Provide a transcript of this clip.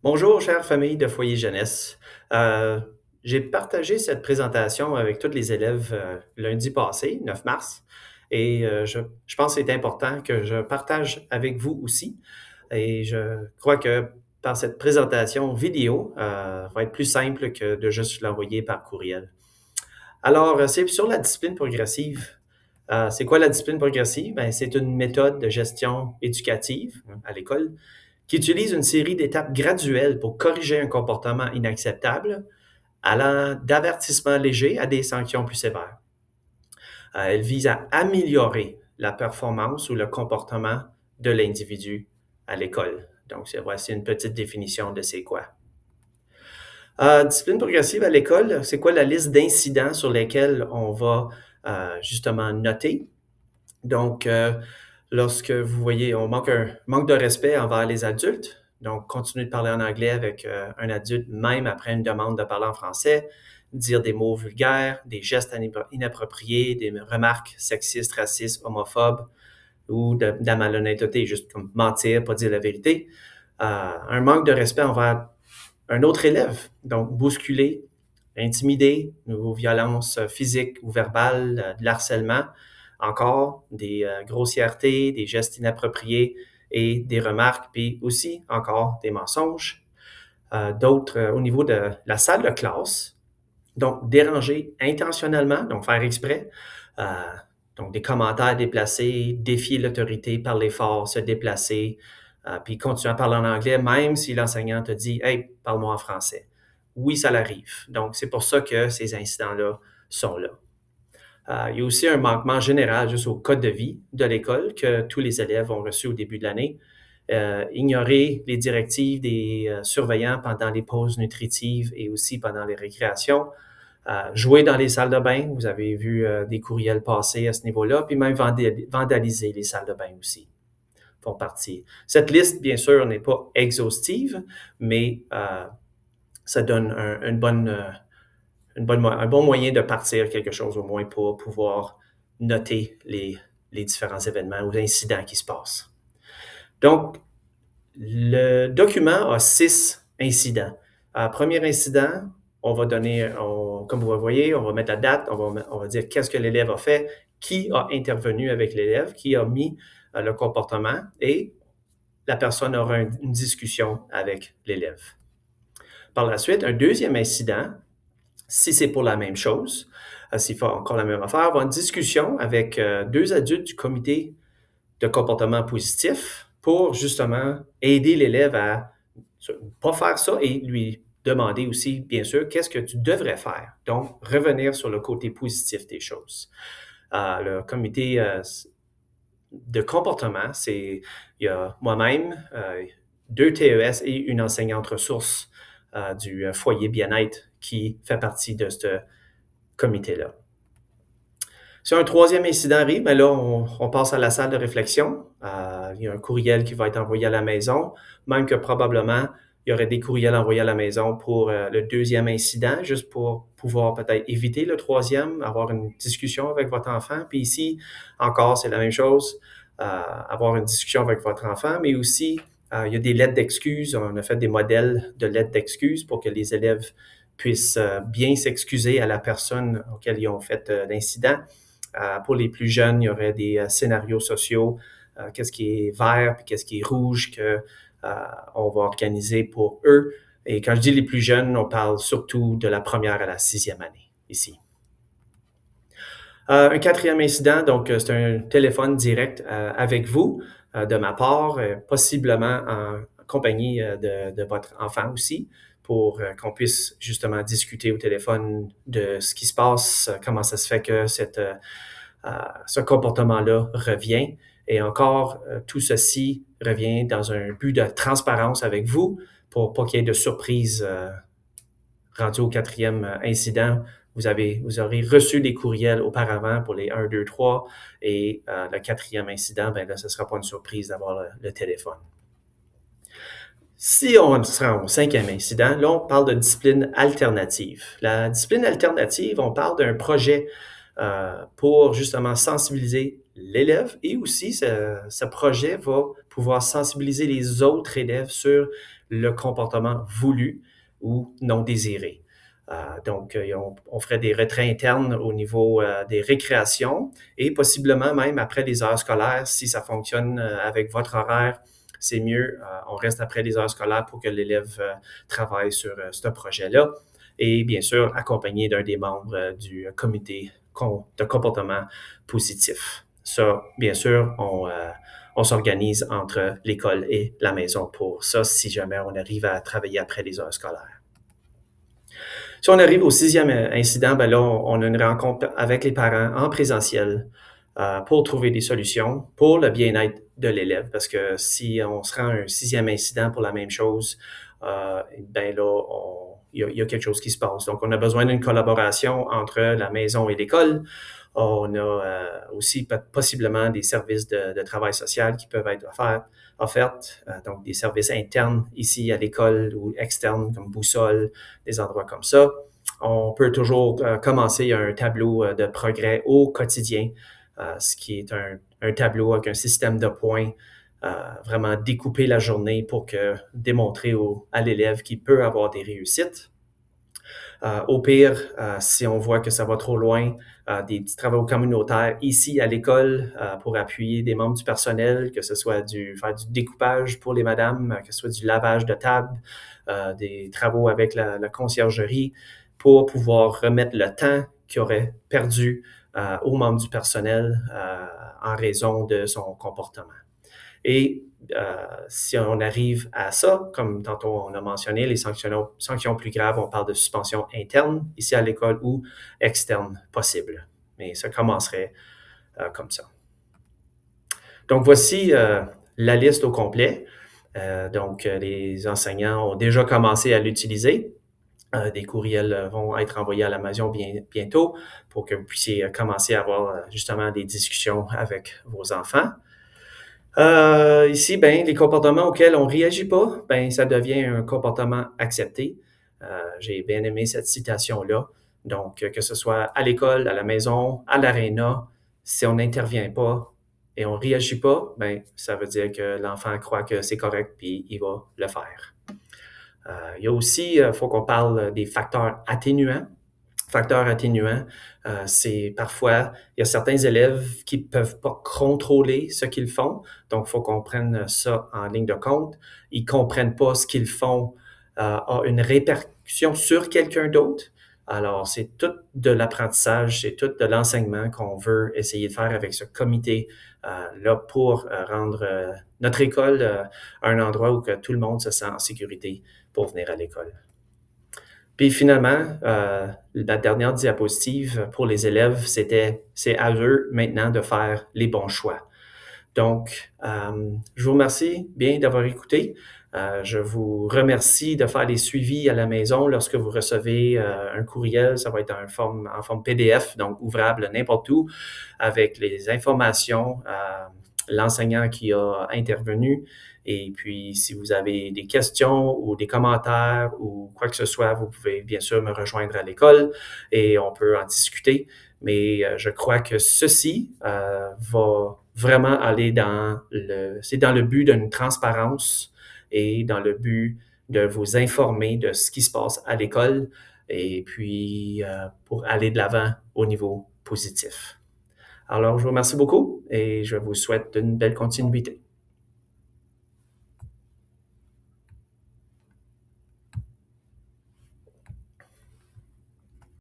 Bonjour, chère famille de Foyer Jeunesse. Euh, j'ai partagé cette présentation avec tous les élèves lundi passé, 9 mars, et je pense que c'est important que je partage avec vous aussi. Et je crois que par cette présentation vidéo, va être plus simple que de juste l'envoyer par courriel. Alors, c'est sur la discipline progressive. C'est quoi la discipline progressive? Ben, c'est une méthode de gestion éducative à l'école qui utilise une série d'étapes graduelles pour corriger un comportement inacceptable, allant d'avertissements légers à des sanctions plus sévères. Elle vise à améliorer la performance ou le comportement de l'individu à l'école. Donc, voici une petite définition de c'est quoi. Discipline progressive à l'école, c'est quoi la liste d'incidents sur lesquels on va justement noter? Donc, lorsque vous voyez, on manque de respect envers les adultes, donc continuer de parler en anglais avec un adulte, même après une demande de parler en français, dire des mots vulgaires, des gestes inappropriés, des remarques sexistes, racistes, homophobes ou de la malhonnêteté, juste comme mentir, pas dire la vérité. Un manque de respect envers un autre élève, donc bousculer, intimider, ou violences physiques ou verbales, de l'harcèlement, encore des grossièretés, des gestes inappropriés et des remarques, puis aussi encore des mensonges. D'autres au niveau de la salle de classe, donc déranger intentionnellement, donc faire exprès, euh, donc des commentaires déplacés, défier l'autorité, parler fort, se déplacer, puis continuer à parler en anglais, même si l'enseignant te dit Hey, parle-moi en français. Oui, ça l'arrive. Donc, c'est pour ça que ces incidents-là sont là. Il y a aussi un manquement général juste au code de vie de l'école que tous les élèves ont reçu au début de l'année. Ignorer les directives des surveillants pendant les pauses nutritives et aussi pendant les récréations. Jouer dans les salles de bain, vous avez vu des courriels passer à ce niveau-là, puis même vandaliser les salles de bain aussi font partie. Cette liste, bien sûr, n'est pas exhaustive, mais ça donne un bon moyen de partir quelque chose au moins pour pouvoir noter les différents événements ou incidents qui se passent. Donc, le document a 6 incidents. Premier incident, on va donner, comme vous voyez, on va mettre la date, on va dire qu'est-ce que l'élève a fait, qui a intervenu avec l'élève, qui a mis le comportement et la personne aura une discussion avec l'élève. Par la suite, un deuxième incident, si c'est pour la même chose, s'il faut encore la même affaire, avoir une discussion avec deux adultes du comité de comportement positif pour justement aider l'élève à ne pas faire ça et lui demander aussi, bien sûr, qu'est-ce que tu devrais faire. Donc, revenir sur le côté positif des choses. Le comité de comportement, il y a moi-même, deux TES et une enseignante ressource du foyer bien-être qui fait partie de ce comité-là. Si un troisième incident arrive, ben là, on passe à la salle de réflexion. Il y a un courriel qui va être envoyé à la maison, même que probablement, il y aurait des courriels envoyés à la maison pour le deuxième incident, juste pour pouvoir peut-être éviter le troisième, avoir une discussion avec votre enfant. Puis ici, encore, c'est la même chose, avoir une discussion avec votre enfant, mais aussi, il y a des lettres d'excuses. On a fait des modèles de lettres d'excuses pour que les élèves puissent bien s'excuser à la personne auquel ils ont fait l'incident. Pour les plus jeunes, il y aurait des scénarios sociaux, qu'est-ce qui est vert puis qu'est-ce qui est rouge que on va organiser pour eux. Et quand je dis les plus jeunes, on parle surtout de la première à la sixième année ici. Un quatrième incident, donc c'est un téléphone direct avec vous de ma part, possiblement en compagnie de votre enfant aussi, pour qu'on puisse justement discuter au téléphone de ce qui se passe, comment ça se fait que ce comportement-là revient. Et encore, tout ceci revient dans un but de transparence avec vous pour pas qu'il y ait de surprise rendu au quatrième incident. Vous aurez reçu des courriels auparavant pour les 1, 2, 3 et le quatrième incident, ben là, ce ne sera pas une surprise d'avoir le téléphone. Si on se rend au cinquième incident, là, on parle de discipline alternative. La discipline alternative, on parle d'un projet pour justement sensibiliser l'élève et aussi ce projet va pouvoir sensibiliser les autres élèves sur le comportement voulu ou non désiré. On ferait des retraits internes au niveau des récréations et possiblement même après les heures scolaires, si ça fonctionne avec votre horaire, c'est mieux. On reste après les heures scolaires pour que l'élève travaille sur ce projet-là et bien sûr accompagné d'un des membres du comité de comportement positif. Ça, bien sûr, on s'organise entre l'école et la maison pour ça si jamais on arrive à travailler après les heures scolaires. Si on arrive au sixième incident, ben là, on a une rencontre avec les parents en présentiel pour trouver des solutions pour le bien-être de l'élève. Parce que si on se rend à un sixième incident pour la même chose, ben là, il y a quelque chose qui se passe. Donc, on a besoin d'une collaboration entre la maison et l'école. On a aussi possiblement des services de travail social qui peuvent être offertes, donc des services internes ici à l'école ou externes comme Boussole, des endroits comme ça. On peut toujours commencer un tableau de progrès au quotidien, ce qui est un tableau avec un système de points, vraiment découper la journée pour démontrer à l'élève qu'il peut avoir des réussites. Au pire, si on voit que ça va trop loin, des petits travaux communautaires ici à l'école pour appuyer des membres du personnel, que ce soit faire du découpage pour les madames, que ce soit du lavage de table, des travaux avec la conciergerie pour pouvoir remettre le temps qu'il aurait perdu aux membres du personnel en raison de son comportement. Et si on arrive à ça, comme tantôt on a mentionné, les sanctions plus graves, on parle de suspension interne ici à l'école ou externe possible. Mais ça commencerait comme ça. Donc voici la liste au complet. Les enseignants ont déjà commencé à l'utiliser. Des courriels vont être envoyés à la maison bientôt pour que vous puissiez commencer à avoir justement des discussions avec vos enfants. Ici, ben, les comportements auxquels on ne réagit pas, ben, ça devient un comportement accepté. J'ai bien aimé cette citation-là. Donc, que ce soit à l'école, à la maison, à l'aréna, si on n'intervient pas et on ne réagit pas, ben, ça veut dire que l'enfant croit que c'est correct puis il va le faire. Il y a aussi, il faut qu'on parle des facteurs atténuants. Facteurs atténuants, c'est parfois, il y a certains élèves qui ne peuvent pas contrôler ce qu'ils font, donc il faut qu'on prenne ça en ligne de compte. Ils ne comprennent pas ce qu'ils font a une répercussion sur quelqu'un d'autre. Alors, c'est tout de l'apprentissage, c'est tout de l'enseignement qu'on veut essayer de faire avec ce comité-là pour rendre notre école un endroit où que tout le monde se sent en sécurité pour venir à l'école. Puis finalement, la dernière diapositive pour les élèves, c'est à eux maintenant de faire les bons choix. Donc, je vous remercie bien d'avoir écouté. Je vous remercie de faire les suivis à la maison lorsque vous recevez un courriel. Ça va être en forme PDF, donc ouvrable n'importe où, avec les informations, l'enseignant qui a intervenu. Et puis, si vous avez des questions ou des commentaires ou quoi que ce soit, vous pouvez bien sûr me rejoindre à l'école et on peut en discuter. Mais je crois que ceci va vraiment aller c'est dans le but d'une transparence et dans le but de vous informer de ce qui se passe à l'école et puis pour aller de l'avant au niveau positif. Alors, je vous remercie beaucoup et je vous souhaite une belle continuité.